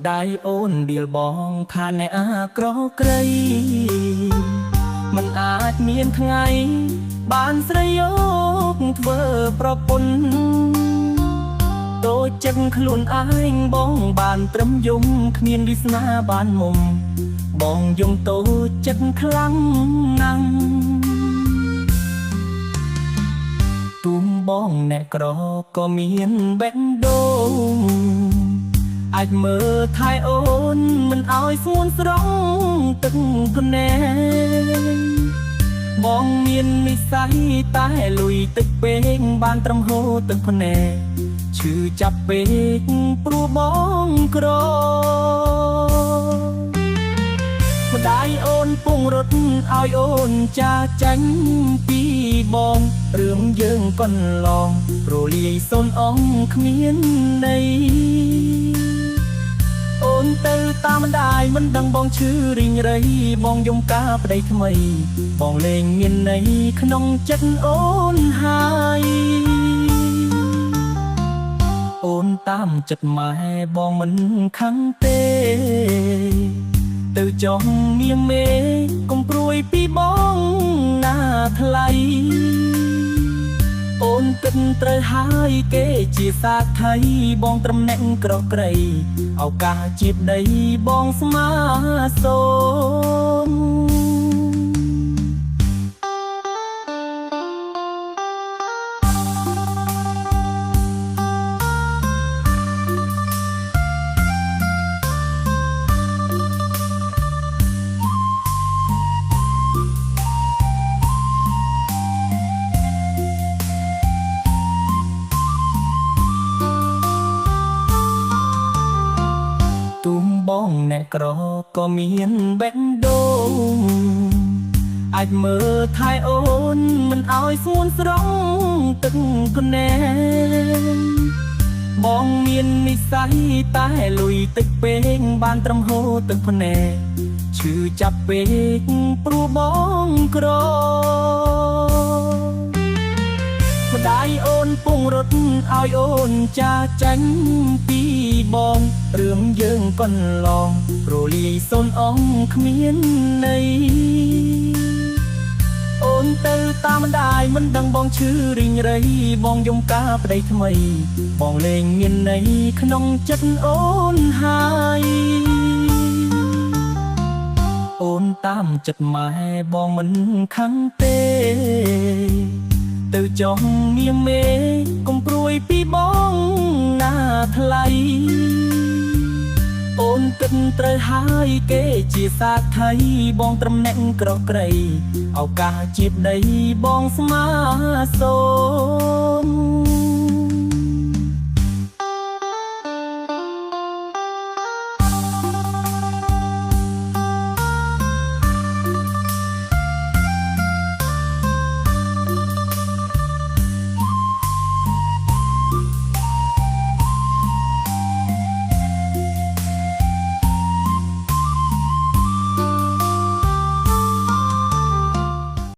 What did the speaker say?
ដៃអូនដៀលបងថាអ្នកអាក្រក្រៃមិនអាចមានថ្ងៃបានស្រីយកធ្វើប្រពន្ធតូចចិត្តខ្លួនឯងបងបានត្រឹមយំគ្មានវាសនាបានមុំបងយំតូចចិត្តខ្លាំងណាស់ទូមបងអ្នកក្រក៏មានបេះដូងអាចមើលថែអូនមិនឲ្យស្ងួនស្រង់ទឹកភ្នែកបងមាននិស្ស័យតែលុយតិចពេកបានត្រឹមហូរទឹកភ្នែកឈឺចាប់ពេកព្រោះបងក្រម្ដាយអូនពងរត់ឲ្យអូនចាចាញ់ពីបងរឿងយើងកន្លងរលាយសូនអងគ្មានន័យអូនទៅតាមម្ដាយមិនដឹងបងឈឺរីងរៃបងយំការប្តីថ្មីបងលេងមានន័យក្នុងចិត្តអូនហើយអូនតាមចិត្តម៉ែបងមិនខឹងទេទៅចុះមៀងមេកុំព្រួយពីបងណាថ្លៃអូនគិតត្រូវហើយគេជាសាថៃបងត្រឹមអ្នកក្រក្រៃឱកាសជាប្តីបងស្មាសូមបងអ្នកក្រក៏មានបេះដូងអាចមើលថែអូនមិនឲ្យស្ងួនស្រង់ទឹកភ្នែកបងមាននិស្ស័យតែលុយតិចពេកបានត្រឹមហូរទឹកភ្នែកឈឺចាប់ពេកព្រោះបងក្រម្ដាយអូនពងរត់ឲ្យអូនចាចាញ់ពីបងរឿងយើងកន្លងរលាយសូនអងគ្មានន័យអូនទៅតាមម្ដាយមិនដឹងបងឈឺរីងរៃបងយំការប្តីថ្មីបងលេងមានន័យក្នុងចិត្តអូនហើយអូនតាមចិត្តម៉ែបងមិនខឹងទេទៅចុះមៀងមេកុំព្រួយពីបងណាថ្លៃអូនគិតត្រូវហើយគេជាសាថៃបងត្រឹមអ្នកក្រក្រៃឱកាសជាប្តីបងស្មាសូម